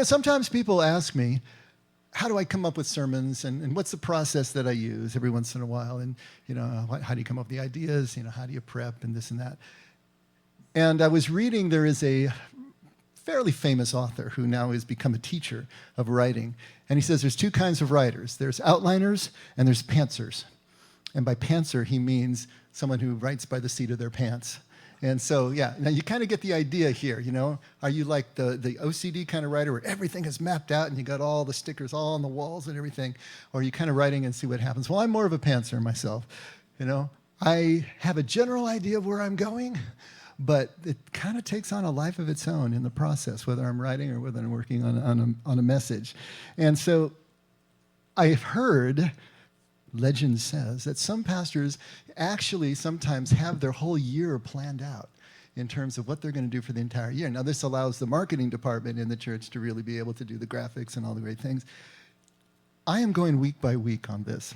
Sometimes people ask me, how do I come up with sermons, and what's the process that I use every once in a while? And, how do you come up with the ideas? How do you prep and this and that? And I was reading, there is a fairly famous author who now has become a teacher of writing. And he says there's two kinds of writers. There's outliners and there's pantsers. And by pantser, he means someone who writes by the seat of their pants. And so, now you kind of get the idea here, Are you like the OCD kind of writer where everything is mapped out and you got all the stickers all on the walls and everything? Or are you kind of writing and see what happens? Well, I'm more of a pantser myself, I have a general idea of where I'm going, but it kind of takes on a life of its own in the process, whether I'm writing or whether I'm working on a message. And so I've heard, legend says, that some pastors actually sometimes have their whole year planned out in terms of what they're going to do for the entire year. Now, this allows the marketing department in the church to really be able to do the graphics and all the great things. I am going week by week on this.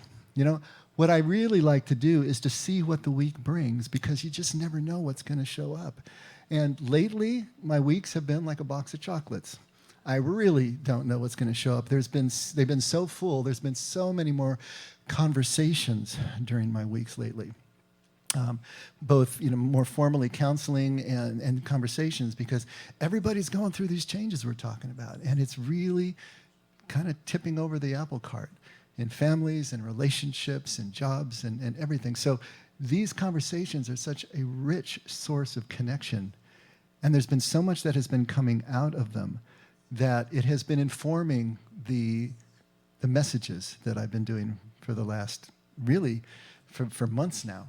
What I really like to do is to see what the week brings, because you just never know what's going to show up. And lately, my weeks have been like a box of chocolates. I really don't know what's going to show up. They've been so full. There's been so many more conversations during my weeks lately. Both more formally counseling and conversations, because everybody's going through these changes we're talking about. And it's really kind of tipping over the apple cart in families and relationships and jobs and everything. So these conversations are such a rich source of connection. And there's been so much that has been coming out of them that it has been informing the messages that I've been doing for the last, really, for months now.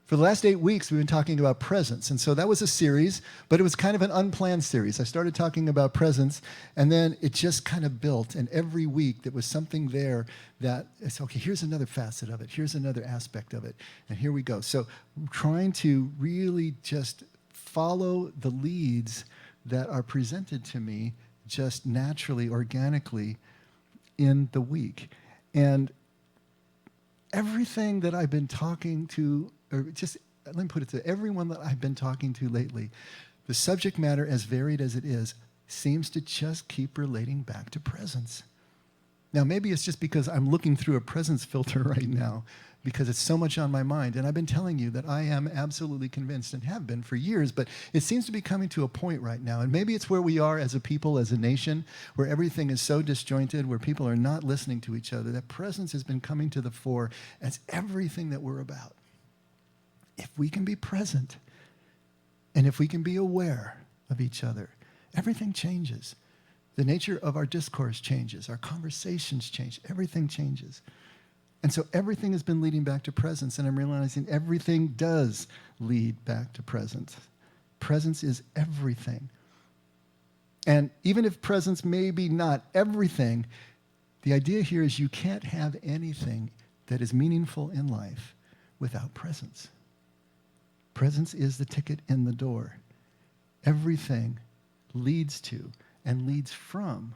For the last 8 weeks, we've been talking about presence. And so that was a series, but it was kind of an unplanned series. I started talking about presence, and then it just kind of built. And every week, there was something there that it's, okay, here's another facet of it. Here's another aspect of it. And here we go. So trying to really just follow the leads that are presented to me just naturally, organically in the week. And everything that I've been talking to, or just, let me put it to everyone that I've been talking to lately, the subject matter, as varied as it is, seems to just keep relating back to presence. Now, maybe it's just because I'm looking through a presence filter right now, because it's so much on my mind. And I've been telling you that I am absolutely convinced, and have been for years, but it seems to be coming to a point right now. And maybe it's where we are as a people, as a nation, where everything is so disjointed, where people are not listening to each other. That presence has been coming to the fore as everything that we're about. If we can be present, and if we can be aware of each other, everything changes. The nature of our discourse changes. Our conversations change. Everything changes. And so everything has been leading back to presence, and I'm realizing everything does lead back to presence. Presence is everything. And even if presence may be not everything, the idea here is you can't have anything that is meaningful in life without presence. Presence is the ticket in the door. Everything leads to and leads from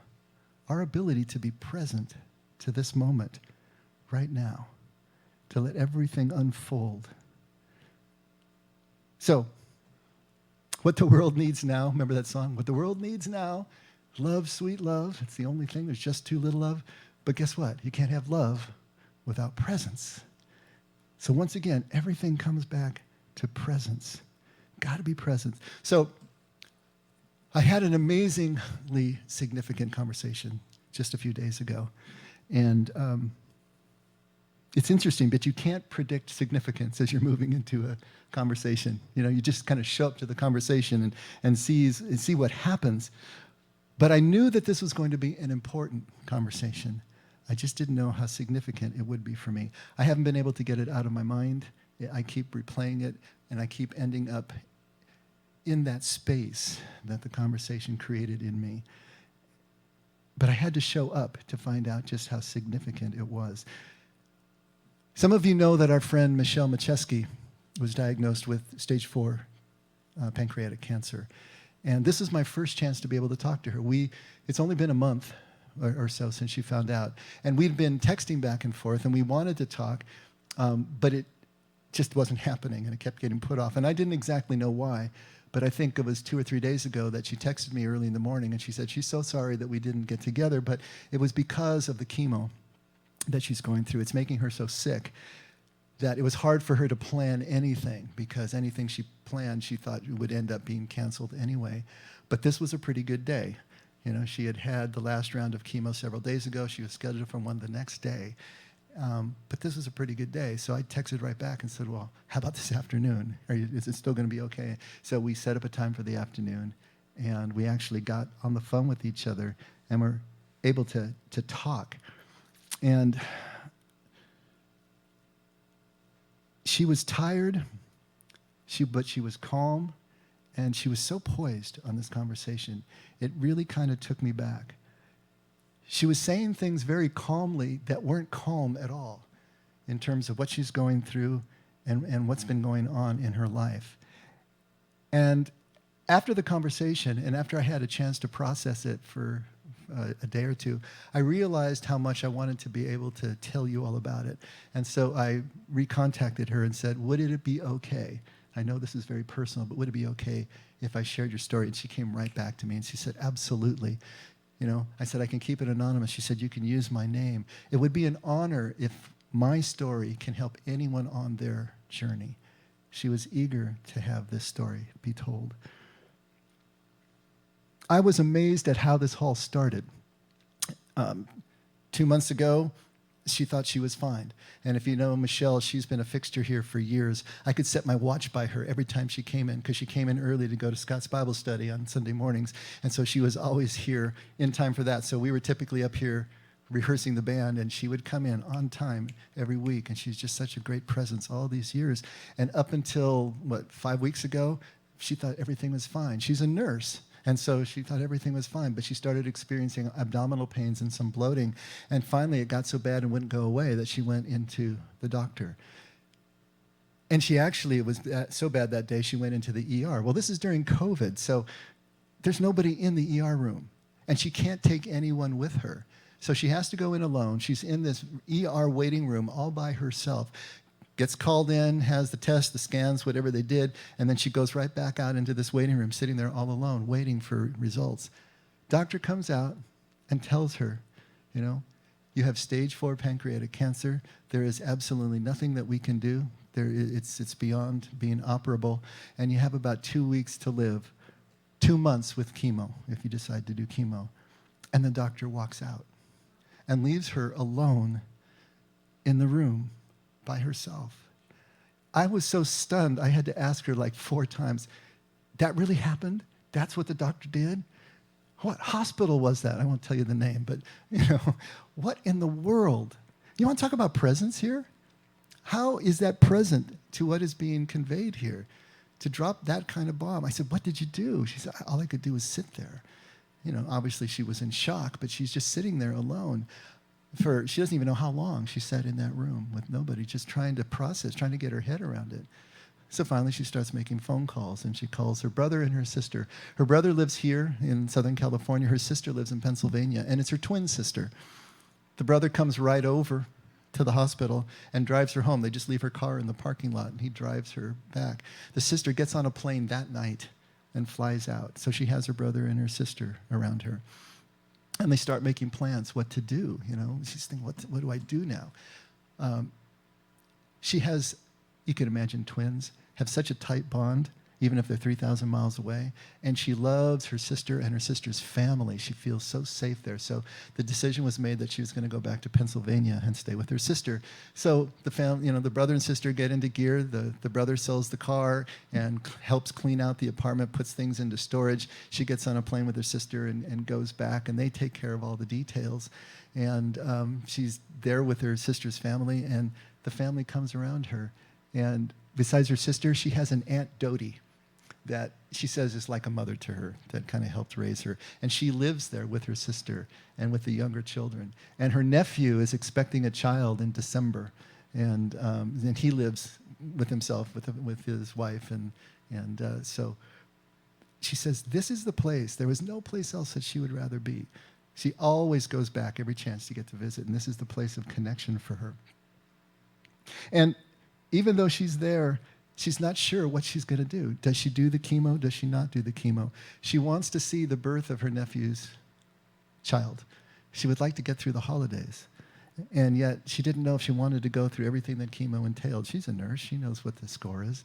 our ability to be present to this moment, right now, to let everything unfold. So, what the world needs now, remember that song? What the world needs now, love, sweet love. It's the only thing, there's just too little of. But guess what? You can't have love without presence. So once again, everything comes back to presence. Got to be present. So I had an amazingly significant conversation just a few days ago. And it's interesting, but you can't predict significance as you're moving into a conversation. You just kind of show up to the conversation and see what happens. But I knew that this was going to be an important conversation. I just didn't know how significant it would be for me. I haven't been able to get it out of my mind. I keep replaying it, and I keep ending up in that space that the conversation created in me. But I had to show up to find out just how significant it was. Some of you know that our friend Michelle Macheski was diagnosed with stage 4 pancreatic cancer. And this is my first chance to be able to talk to her. It's only been a month or so since she found out. And we'd been texting back and forth, and we wanted to talk, but it just wasn't happening, and it kept getting put off. And I didn't exactly know why. But I think it was 2 or 3 days ago that she texted me early in the morning, and she said she's so sorry that we didn't get together, but it was because of the chemo that she's going through. It's making her so sick that it was hard for her to plan anything, because anything she planned, she thought would end up being canceled anyway. But this was a pretty good day. You know, she had had the last round of chemo several days ago. She was scheduled for one the next day. But this was a pretty good day. So I texted right back and said, well, how about this afternoon? Is it still going to be okay? So we set up a time for the afternoon, and we actually got on the phone with each other, and were able to talk. And she was tired, but she was calm, and she was so poised on this conversation. It really kind of took me back. She was saying things very calmly that weren't calm at all in terms of what she's going through and what's been going on in her life. And after the conversation, and after I had a chance to process it for a day or two, I realized how much I wanted to be able to tell you all about it. And so I recontacted her and said, would it be okay? I know this is very personal, but would it be okay if I shared your story? And she came right back to me and she said, absolutely. You know, I said, I can keep it anonymous. She said, you can use my name. It would be an honor if my story can help anyone on their journey. She was eager to have this story be told. I was amazed at how this all started. 2 months ago, she thought she was fine. And if you know Michelle, she's been a fixture here for years. I could set my watch by her every time she came in, because she came in early to go to Scott's Bible study on Sunday mornings. And so she was always here in time for that. So we were typically up here rehearsing the band, and she would come in on time every week. And she's just such a great presence all these years. And up until, 5 weeks ago, she thought everything was fine. She's a nurse. And so she thought everything was fine, but she started experiencing abdominal pains and some bloating. And finally, it got so bad and wouldn't go away that she went into the doctor. And she actually, it was so bad that day, she went into the ER. Well, this is during COVID, so there's nobody in the ER room. And she can't take anyone with her. So she has to go in alone. She's in this ER waiting room all by herself. Gets called in, has the test, the scans, whatever they did, and then she goes right back out into this waiting room, sitting there all alone, waiting for results. Doctor comes out and tells her, you know, you have stage 4 pancreatic cancer. There is absolutely nothing that we can do. It's beyond being operable, and you have about 2 weeks to live, 2 months with chemo, if you decide to do chemo. And the doctor walks out and leaves her alone in the room by herself. I was so stunned, I had to ask her like 4 times, that really happened? That's what the doctor did? What hospital was that? I won't tell you the name, but you know, what in the world? You want to talk about presence here? How is that present to what is being conveyed here? To drop that kind of bomb. I said, what did you do? She said, all I could do was sit there. You know, obviously she was in shock, but she's just sitting there alone. She doesn't even know how long she sat in that room with nobody, just trying to process, trying to get her head around it. So finally she starts making phone calls, and she calls her brother and her sister. Her brother lives here in Southern California. Her sister lives in Pennsylvania, and it's her twin sister. The brother comes right over to the hospital and drives her home. They just leave her car in the parking lot, and he drives her back. The sister gets on a plane that night and flies out. So she has her brother and her sister around her. And they start making plans what to do. You know, she's thinking, what do I do now? She has, you can imagine twins, have such a tight bond, even if they're 3,000 miles away. And she loves her sister and her sister's family. She feels so safe there. So the decision was made that she was going to go back to Pennsylvania and stay with her sister. So the family, you know, the brother and sister get into gear. The brother sells the car and helps clean out the apartment, puts things into storage. She gets on a plane with her sister and goes back, and they take care of all the details. And she's there with her sister's family, and the family comes around her. And besides her sister, she has an Aunt Dodie that she says is like a mother to her, that kind of helped raise her. And she lives there with her sister and with the younger children. And her nephew is expecting a child in December. And he lives with himself, with his wife. And so she says, this is the place. There was no place else that she would rather be. She always goes back every chance to get to visit. And this is the place of connection for her. And even though she's there, She's not sure what she's going to do. Does she do the chemo? Does she not do the chemo? She wants to see the birth of her nephew's child. She would like to get through the holidays. And yet she didn't know if she wanted to go through everything that chemo entailed. She's a nurse. She knows what the score is.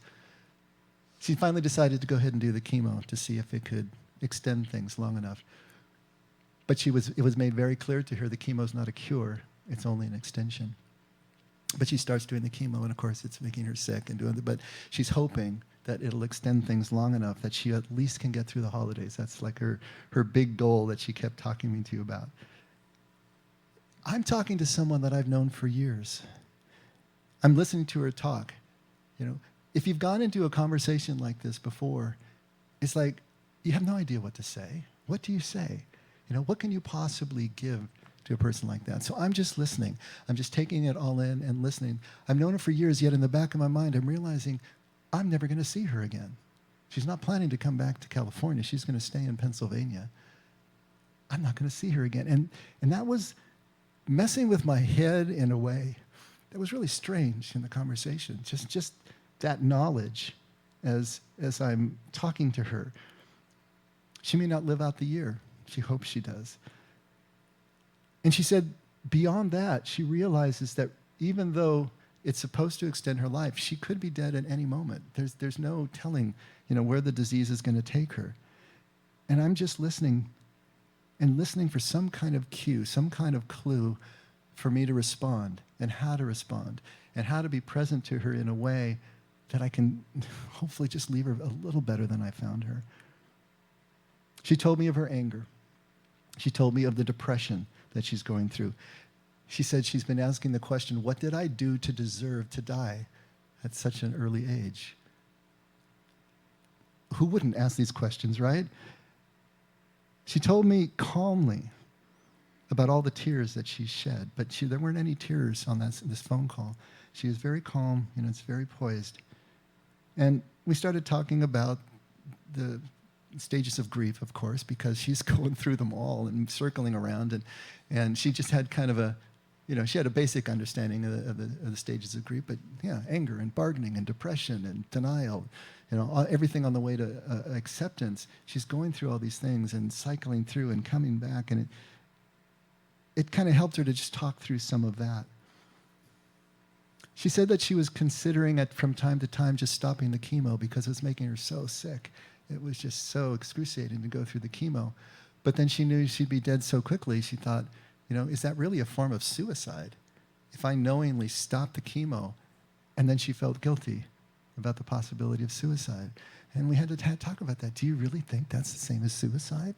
She finally decided to go ahead and do the chemo to see if it could extend things long enough. But it was made very clear to her the chemo is not a cure. It's only an extension. But she starts doing the chemo, and of course it's making her sick and doing it. But she's hoping that it'll extend things long enough that she at least can get through the holidays. That's like her big goal that she kept talking to you about. I'm talking to someone that I've known for years. I'm listening to her talk. If you've gone into a conversation like this before, it's like you have no idea what to say. What do you say? What can you possibly give to a person like that? So I'm just listening. I'm just taking it all in and listening. I've known her for years, yet in the back of my mind, I'm realizing I'm never going to see her again. She's not planning to come back to California. She's going to stay in Pennsylvania. I'm not going to see her again. And that was messing with my head in a way that was really strange in the conversation. Just that knowledge as I'm talking to her. She may not live out the year. She hopes she does. And she said, beyond that, she realizes that even though it's supposed to extend her life, she could be dead at any moment. There's no telling, where the disease is going to take her. And I'm just listening for some kind of cue, some kind of clue for me to respond and how to be present to her in a way that I can hopefully just leave her a little better than I found her. She told me of her anger. She told me of the depression that she's going through. She said she's been asking the question, what did I do to deserve to die at such an early age? Who wouldn't ask these questions, right? She told me calmly about all the tears that she shed, but there weren't any tears on this phone call. She was very calm, it's very poised. And we started talking about the stages of grief, of course, because she's going through them all and circling around. And she just had kind of she had a basic understanding of the stages of grief, but yeah, anger and bargaining and depression and denial, everything on the way to acceptance. She's going through all these things and cycling through and coming back, and it kind of helped her to just talk through some of that. She said that she was considering from time to time just stopping the chemo because it was making her so sick. It was just so excruciating to go through the chemo. But then she knew she'd be dead so quickly, she thought, is that really a form of suicide? If I knowingly stop the chemo, and then she felt guilty about the possibility of suicide. And we had to talk about that. Do you really think that's the same as suicide?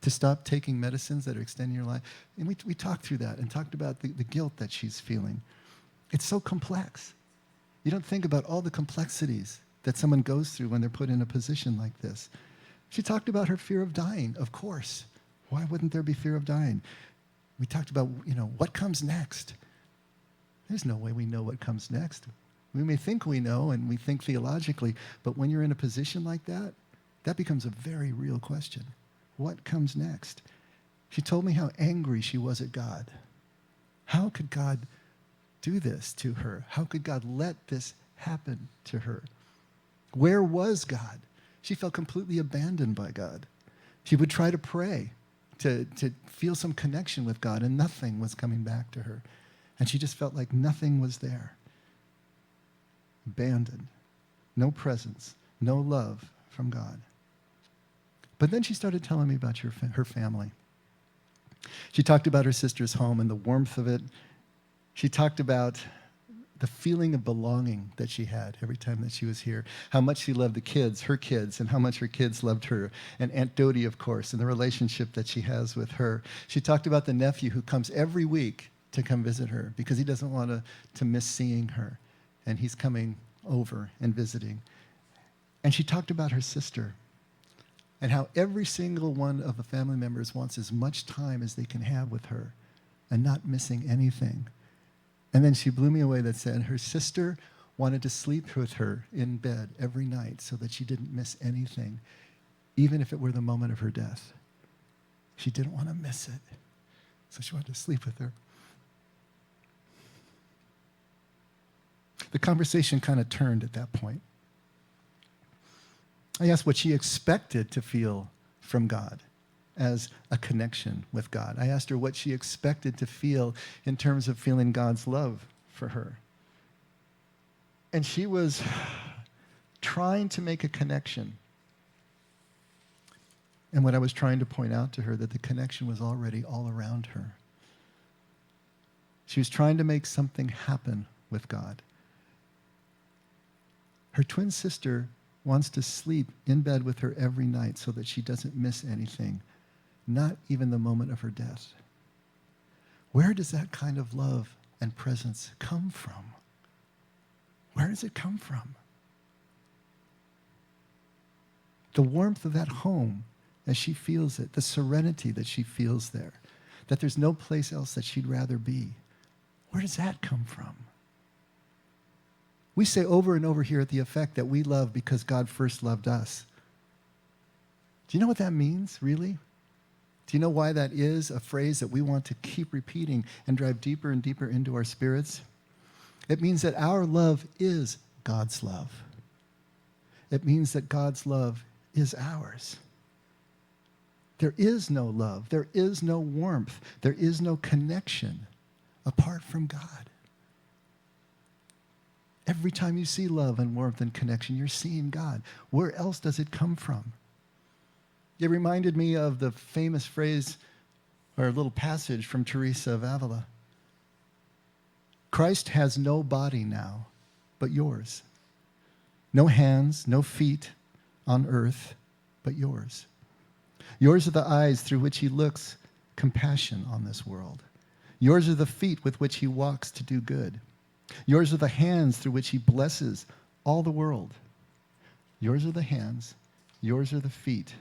To stop taking medicines that are extending your life. And we talked through that and talked about the guilt that she's feeling. It's so complex. You don't think about all the complexities that someone goes through when they're put in a position like this. She talked about her fear of dying, of course. Why wouldn't there be fear of dying? We talked about, what comes next. There's no way we know what comes next. We may think we know and we think theologically, but when you're in a position like that, that becomes a very real question. What comes next? She told me how angry she was at God. How could God do this to her? How could God let this happen to her? Where was God? She felt completely abandoned by God. She would try to pray, to feel some connection with God, and nothing was coming back to her. And she just felt like nothing was there. Abandoned. No presence. No love from God. But then she started telling me about her family. She talked about her sister's home and the warmth of it. She talked about the feeling of belonging that she had every time that she was here, how much she loved her kids, and how much her kids loved her, and Aunt Dodie, of course, and the relationship that she has with her. She talked about the nephew who comes every week to come visit her because he doesn't want to miss seeing her, and he's coming over and visiting. And she talked about her sister and how every single one of the family members wants as much time as they can have with her and not missing anything. And then she blew me away that said her sister wanted to sleep with her in bed every night so that she didn't miss anything, even if it were the moment of her death. She didn't want to miss it, so she wanted to sleep with her. The conversation kind of turned at that point. I asked what she expected to feel from God as a connection with God. I asked her what she expected to feel in terms of feeling God's love for her. And she was trying to make a connection. And what I was trying to point out to her, that the connection was already all around her. She was trying to make something happen with God. Her twin sister wants to sleep in bed with her every night so that she doesn't miss anything, not even the moment of her death. Where does that kind of love and presence come from? Where does it come from? The warmth of that home as she feels it, the serenity that she feels there, that there's no place else that she'd rather be. Where does that come from? We say over and over here at The Effect that we love because God first loved us. Do you know what that means, really? Do you know why that is a phrase that we want to keep repeating and drive deeper and deeper into our spirits? It means that our love is God's love. It means that God's love is ours. There is no love. There is no warmth. There is no connection apart from God. Every time you see love and warmth and connection, you're seeing God. Where else does it come from? It reminded me of the famous phrase or a little passage from Teresa of Avila. Christ has no body now but yours. No hands, no feet on earth but yours. Yours are the eyes through which he looks compassion on this world. Yours are the feet with which he walks to do good. Yours are the hands through which he blesses all the world. Yours are the hands. Yours are the feet.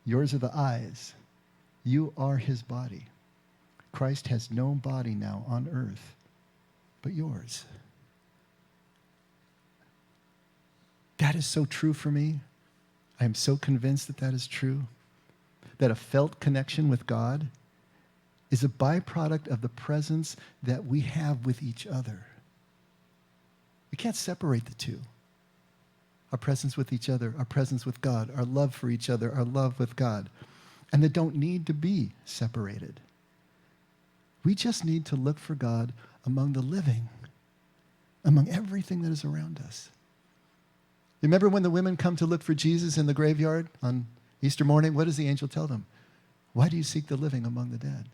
Yours are the eyes. You are his body. Christ has no body now on earth but yours. That is so true for me. I am so convinced that that is true. That a felt connection with God is a byproduct of the presence that we have with each other. We can't separate the two. Our presence with each other, our presence with God, our love for each other, our love with God. And they don't need to be separated. We just need to look for God among the living, among everything that is around us. You remember when the women come to look for Jesus in the graveyard on Easter morning? What does the angel tell them? Why do you seek the living among the dead?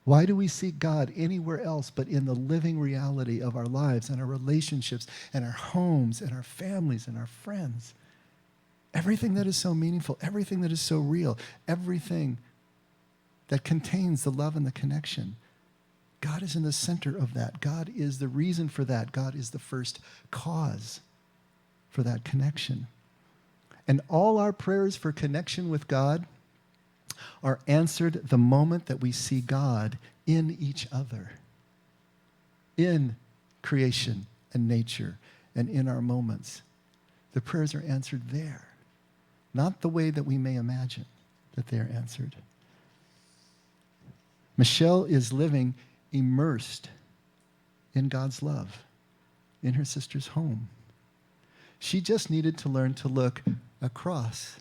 Why do we seek God anywhere else but in the living reality of our lives and our relationships and our homes and our families and our friends? Everything that is so meaningful, everything that is so real, everything that contains the love and the connection. God is in the center of that. God is the reason for that. God is the first cause for that connection. And all our prayers for connection with God are answered the moment that we see God in each other, in creation and nature and in our moments. The prayers are answered there, not the way that we may imagine that they are answered. Michelle is living immersed in God's love in her sister's home. She just needed to learn to look across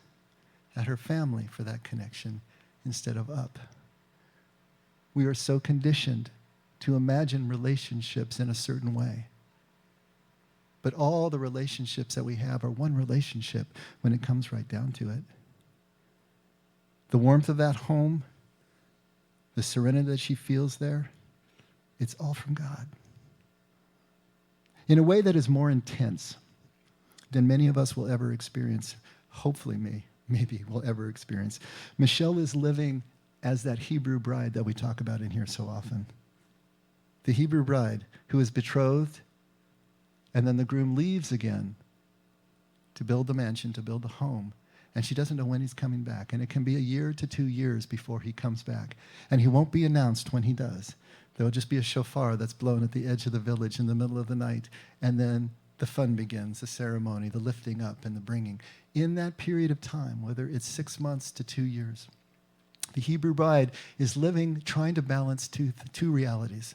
at her family for that connection instead of up. We are so conditioned to imagine relationships in a certain way. But all the relationships that we have are one relationship when it comes right down to it. The warmth of that home, the serenity that she feels there, it's all from God. In a way that is more intense than many of us will ever experience, hopefully maybe will ever experience. Michelle is living as that Hebrew bride that we talk about in here so often. The Hebrew bride who is betrothed, and then the groom leaves again to build the mansion, to build the home. And she doesn't know when he's coming back. And it can be a year to 2 years before he comes back. And he won't be announced when he does. There will just be a shofar that's blown at the edge of the village in the middle of the night. And then the fun begins, the ceremony, the lifting up and the bringing. In that period of time, whether it's 6 months to 2 years, the Hebrew bride is living, trying to balance two realities.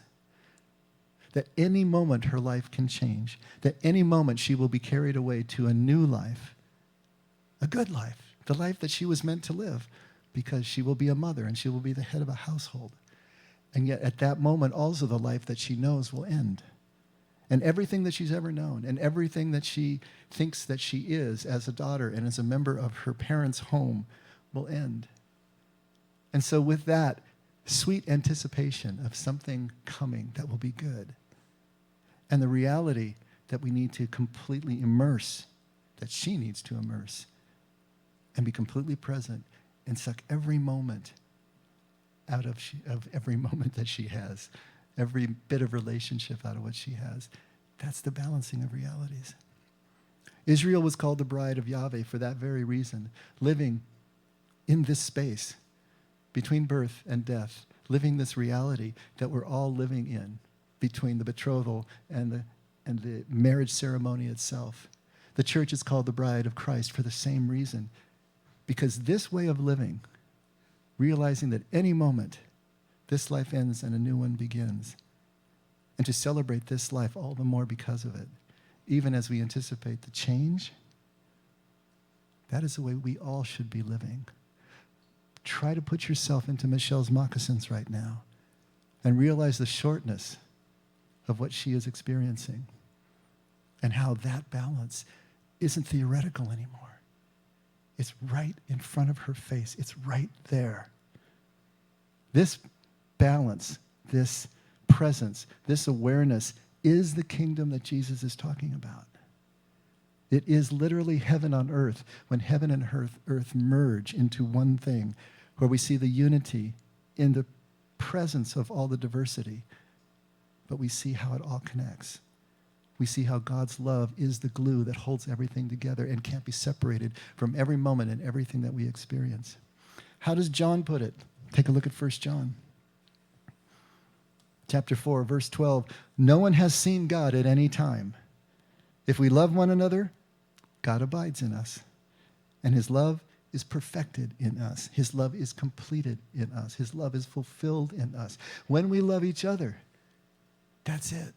that any moment her life can change, that any moment she will be carried away to a new life, a good life, the life that she was meant to live, because she will be a mother and she will be the head of a household. And yet at that moment also the life that she knows will end. And everything that she's ever known and everything that she thinks that she is as a daughter and as a member of her parents' home will end. And so with that sweet anticipation of something coming that will be good, and the reality that we need to completely immerse, that she needs to immerse, and be completely present and suck every moment out of every moment that she has, every bit of relationship out of what she has. That's the balancing of realities. Israel was called the bride of Yahweh for that very reason, living in this space between birth and death, living this reality that we're all living in between the betrothal and the marriage ceremony itself. The church is called the bride of Christ for the same reason, because this way of living, realizing that any moment this life ends and a new one begins, and to celebrate this life all the more because of it, even as we anticipate the change, that is the way we all should be living. Try to put yourself into Michelle's moccasins right now and realize the shortness of what she is experiencing and how that balance isn't theoretical anymore. It's right in front of her face. It's right there. This balance, this presence, this awareness is the kingdom that Jesus is talking about. It is literally heaven on earth, when heaven and earth merge into one thing, where we see the unity in the presence of all the diversity, but we see how it all connects. We see how God's love is the glue that holds everything together and can't be separated from every moment and everything that we experience. How does John put it? Take a look at 1 John. Chapter 4, verse 12. No one has seen God at any time. If we love one another, God abides in us, and his love is perfected in us. His love is completed in us. His love is fulfilled in us. When we love each other, that's it.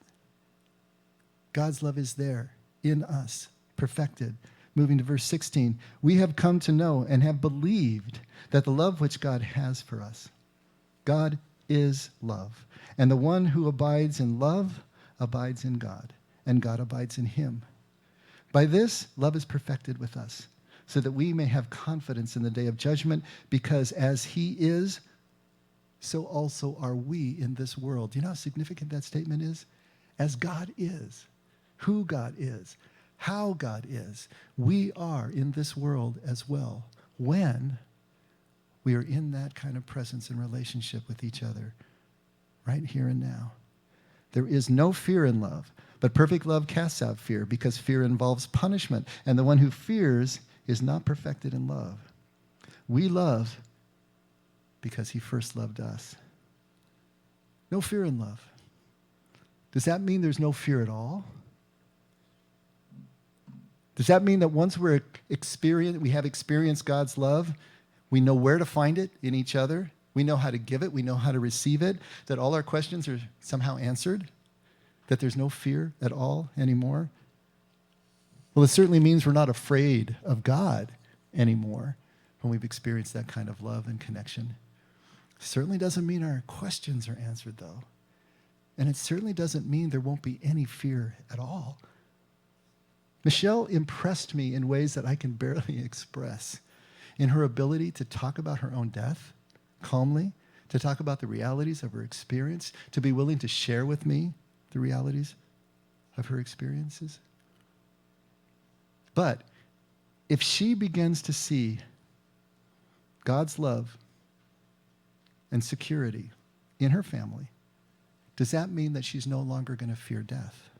God's love is there in us, perfected. Moving to verse 16, we have come to know and have believed that the love which God has for us. God is love, and the one who abides in love abides in God, and God abides in him. By this, love is perfected with us, so that we may have confidence in the day of judgment, because as he is, so also are we in this world. Do you know how significant that statement is? As God is, who God is, how God is, we are in this world as well, when we are in that kind of presence and relationship with each other, right here and now. There is no fear in love, but perfect love casts out fear, because fear involves punishment, and the one who fears is not perfected in love. We love because he first loved us. No fear in love. Does that mean there's no fear at all? Does that mean that once we have experienced God's love, we know where to find it in each other, we know how to give it, we know how to receive it, that all our questions are somehow answered, that there's no fear at all anymore? Well, it certainly means we're not afraid of God anymore when we've experienced that kind of love and connection. It certainly doesn't mean our questions are answered, though. And it certainly doesn't mean there won't be any fear at all. Michelle impressed me in ways that I can barely express, in her ability to talk about her own death calmly, to talk about the realities of her experience, to be willing to share with me the realities of her experiences. But if she begins to see God's love and security in her family, does that mean that she's no longer going to fear death?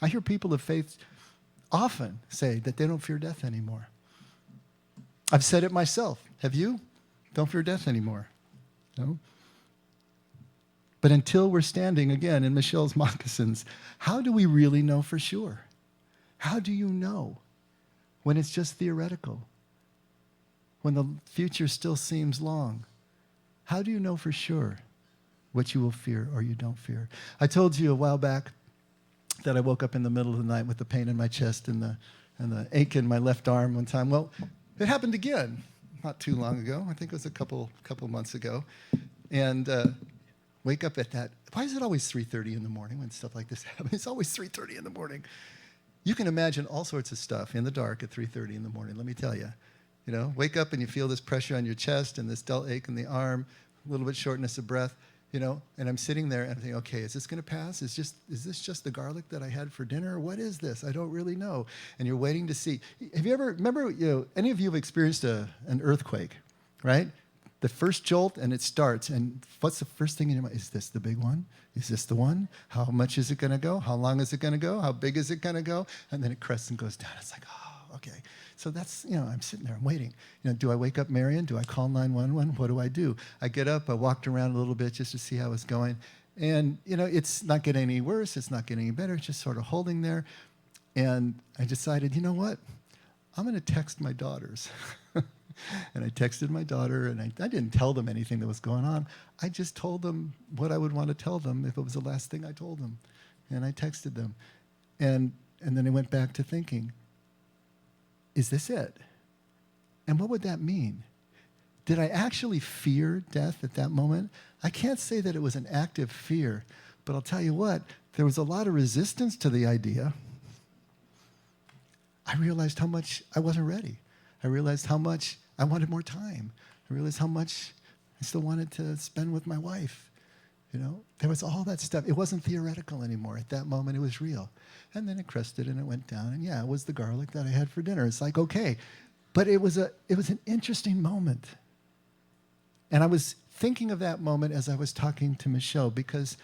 I hear people of faith often say that they don't fear death anymore. I've said it myself. Have you? Don't fear death anymore. No? But until we're standing again in Michelle's moccasins, how do we really know for sure? How do you know when it's just theoretical? When the future still seems long? How do you know for sure what you will fear or you don't fear. I told you a while back that I woke up in the middle of the night with the pain in my chest and the ache in my left arm one time. Well, it happened again not too long ago. I think it was a couple months ago. And wake up at that. Why is it always 3:30 in the morning when stuff like this happens? It's always 3:30 in the morning. You can imagine all sorts of stuff in the dark at 3:30 in the morning, let me tell you. You know, wake up and you feel this pressure on your chest and this dull ache in the arm, a little bit shortness of breath, you know, and I'm sitting there and I'm thinking, okay, is this going to pass? Is this just the garlic that I had for dinner? What is this? I don't really know. And you're waiting to see. Have you ever, remember, you know, any of you have experienced an earthquake, right? The first jolt and it starts, and what's the first thing in your mind? Is this the big one? Is this the one? How much is it going to go? How long is it going to go? How big is it going to go? And then it crests and goes down. It's like, oh, okay. So that's, you know, I'm sitting there, I'm waiting. You know, do I wake up Marion? Do I call 911? What do I do? I get up, I walked around a little bit just to see how it's going. And, you know, it's not getting any worse. It's not getting any better. It's just sort of holding there. And I decided, you know what? I'm going to text my daughters. And I texted my daughter, and I didn't tell them anything that was going on. I just told them what I would want to tell them if it was the last thing I told them. And I texted them. And then I went back to thinking, is this it? And what would that mean? Did I actually fear death at that moment? I can't say that it was an active fear, but I'll tell you what, there was a lot of resistance to the idea. I realized how much I wasn't ready. I realized how much I wanted more time. I realized how much I still wanted to spend with my wife. You know, there was all that stuff. It wasn't theoretical anymore. At that moment, it was real. And then it crested and it went down. And yeah, it was the garlic that I had for dinner. It's like, okay. But it was an interesting moment. And I was thinking of that moment as I was talking to Michelle, because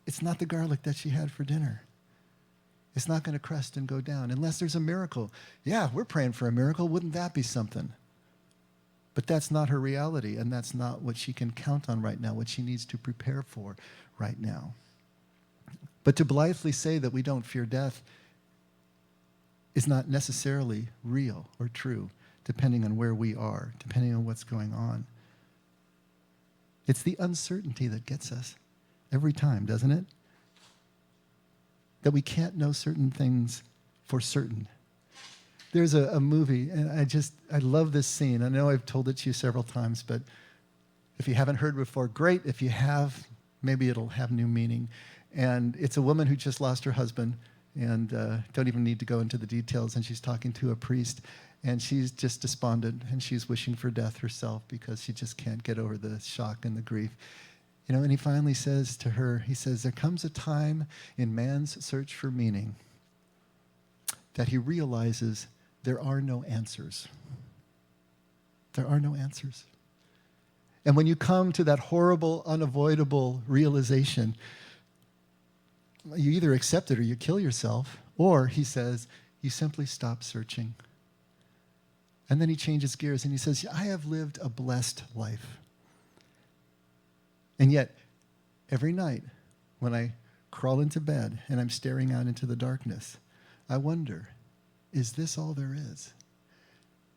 it's not the garlic that she had for dinner. It's not going to crest and go down unless there's a miracle. Yeah, we're praying for a miracle. Wouldn't that be something? But that's not her reality, and that's not what she can count on right now, what she needs to prepare for right now. But to blithely say that we don't fear death is not necessarily real or true, depending on where we are, depending on what's going on. It's the uncertainty that gets us every time, doesn't it? That we can't know certain things for certain. There's a movie, and I love this scene. I know I've told it to you several times, but if you haven't heard before, great. If you have, maybe it'll have new meaning. And it's a woman who just lost her husband, and don't even need to go into the details, and she's talking to a priest, and she's just despondent, and she's wishing for death herself because she just can't get over the shock and the grief. You know, and he finally says to her, he says, there comes a time in man's search for meaning that he realizes there are no answers. There are no answers. And when you come to that horrible, unavoidable realization, you either accept it or you kill yourself, or, he says, you simply stop searching. And then he changes gears and he says, I have lived a blessed life. And yet, every night when I crawl into bed and I'm staring out into the darkness, I wonder, is this all there is?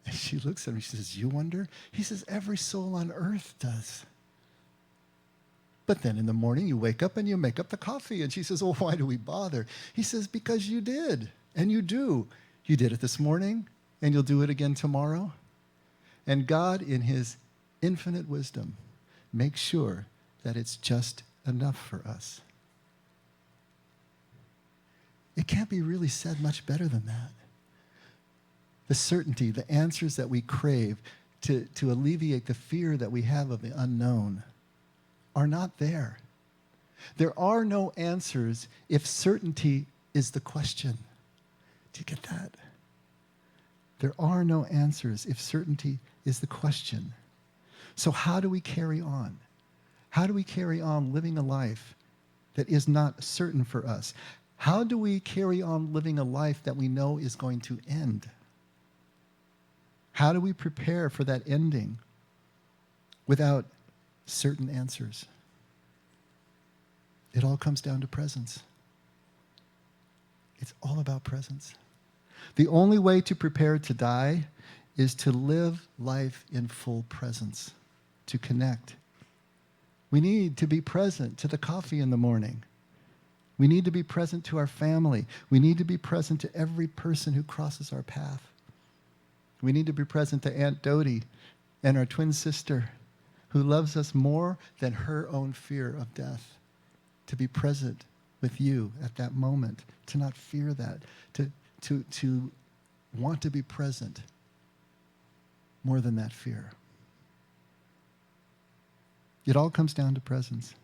And she looks at me, she says, you wonder? He says, every soul on earth does. But then in the morning you wake up and you make up the coffee. And she says, well, why do we bother? He says, because you did, and you do. You did it this morning, and you'll do it again tomorrow. And God, in his infinite wisdom, makes sure that it's just enough for us. It can't be really said much better than that. The certainty, the answers that we crave to alleviate the fear that we have of the unknown are not there. There are no answers if certainty is the question. Do you get that? There are no answers if certainty is the question. So how do we carry on? How do we carry on living a life that is not certain for us? How do we carry on living a life that we know is going to end? How do we prepare for that ending without certain answers? It all comes down to presence. It's all about presence. The only way to prepare to die is to live life in full presence, to connect. We need to be present to the coffee in the morning. We need to be present to our family. We need to be present to every person who crosses our path. We need to be present to Aunt Dodie and our twin sister who loves us more than her own fear of death. To be present with you at that moment, to not fear that, to want to be present more than that fear. It all comes down to presence.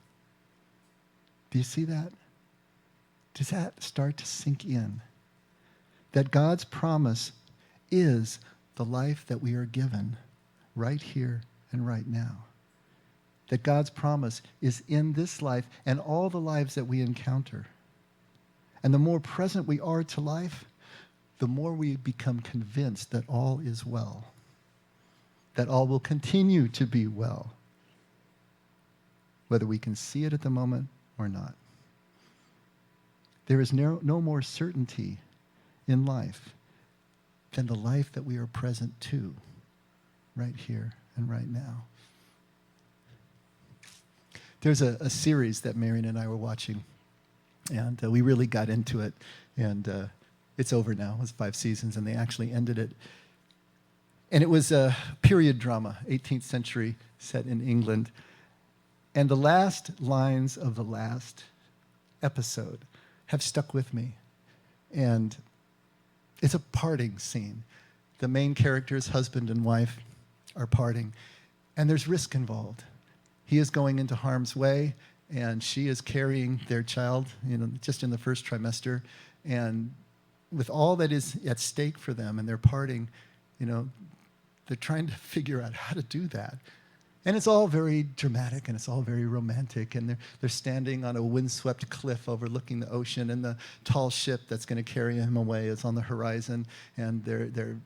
Do you see that? Does that start to sink in? That God's promise is the life that we are given right here and right now. That God's promise is in this life and all the lives that we encounter. And the more present we are to life, the more we become convinced that all is well, that all will continue to be well, whether we can see it at the moment or not. There is no more certainty in life than the life that we are present to right here and right now. There's a series that Marion and I were watching, and we really got into it, and it's over now. It was 5 seasons, and they actually ended it. And it was a period drama, 18th century, set in England. And the last lines of the last episode have stuck with me. And it's a parting scene. The main characters, husband and wife, are parting, and there's risk involved. He is going into harm's way, and she is carrying their child, just in the first trimester. And with all that is at stake for them, and they're parting, they're trying to figure out how to do that. And it's all very dramatic, and it's all very romantic, and they're standing on a windswept cliff overlooking the ocean, and the tall ship that's going to carry him away is on the horizon, and they're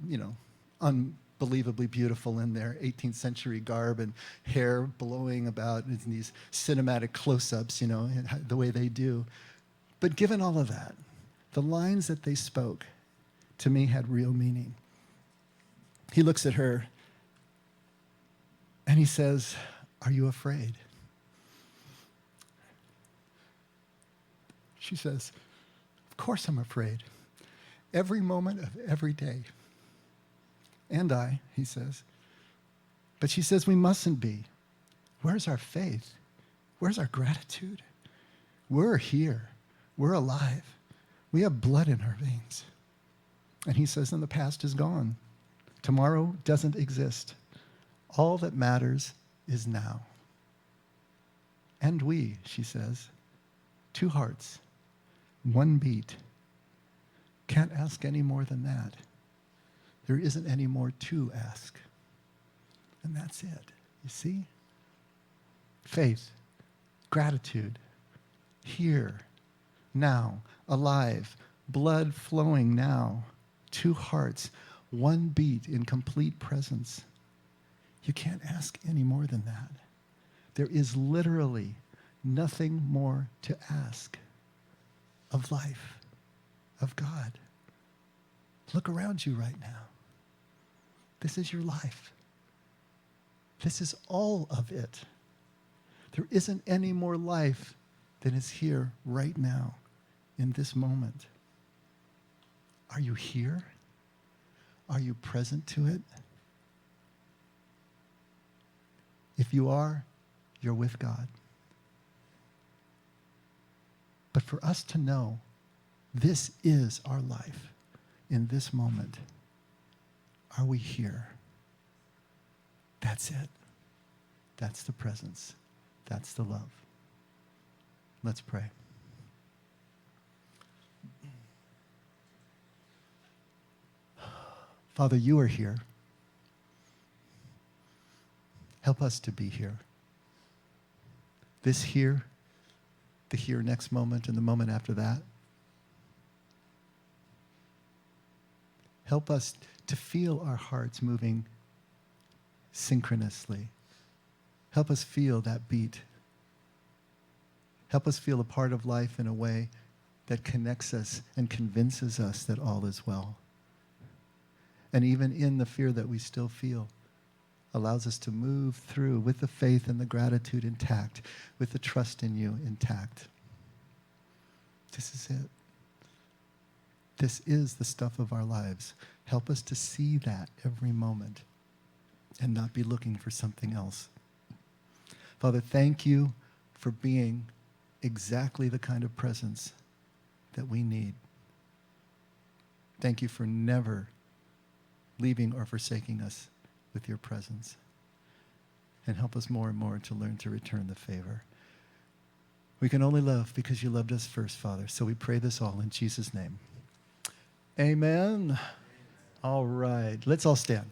unbelievably beautiful in their 18th century garb and hair blowing about in these cinematic close-ups, the way they do. But given all of that, the lines that they spoke, to me, had real meaning. He looks at her, and he says, "Are you afraid?" She says, "Of course I'm afraid. Every moment of every day." "And I," he says. But she says, "We mustn't be. Where's our faith? Where's our gratitude? We're here. We're alive. We have blood in our veins." And he says, "And the past is gone. Tomorrow doesn't exist. All that matters is now." "And we," she says, "2 hearts, 1 beat. Can't ask any more than that. There isn't any more to ask." And that's it. You see? Faith, gratitude, here, now, alive, blood flowing now, 2 hearts, 1 beat in complete presence. You can't ask any more than that. There is literally nothing more to ask of life, of God. Look around you right now. This is your life. This is all of it. There isn't any more life than is here right now in this moment. Are you here? Are you present to it? If you are, you're with God. But for us to know this is our life in this moment, are we here? That's it. That's the presence. That's the love. Let's pray. Father, you are here. Help us to be here. This here, the here next moment, and the moment after that. Help us to feel our hearts moving synchronously. Help us feel that beat. Help us feel a part of life in a way that connects us and convinces us that all is well. And even in the fear that we still feel, allows us to move through with the faith and the gratitude intact, with the trust in you intact. This is it. This is the stuff of our lives. Help us to see that every moment and not be looking for something else. Father, thank you for being exactly the kind of presence that we need. Thank you for never leaving or forsaking us with your presence. And help us more and more to learn to return the favor. We can only love because you loved us first, Father. So we pray this all in Jesus' name. Amen. All right. Let's all stand.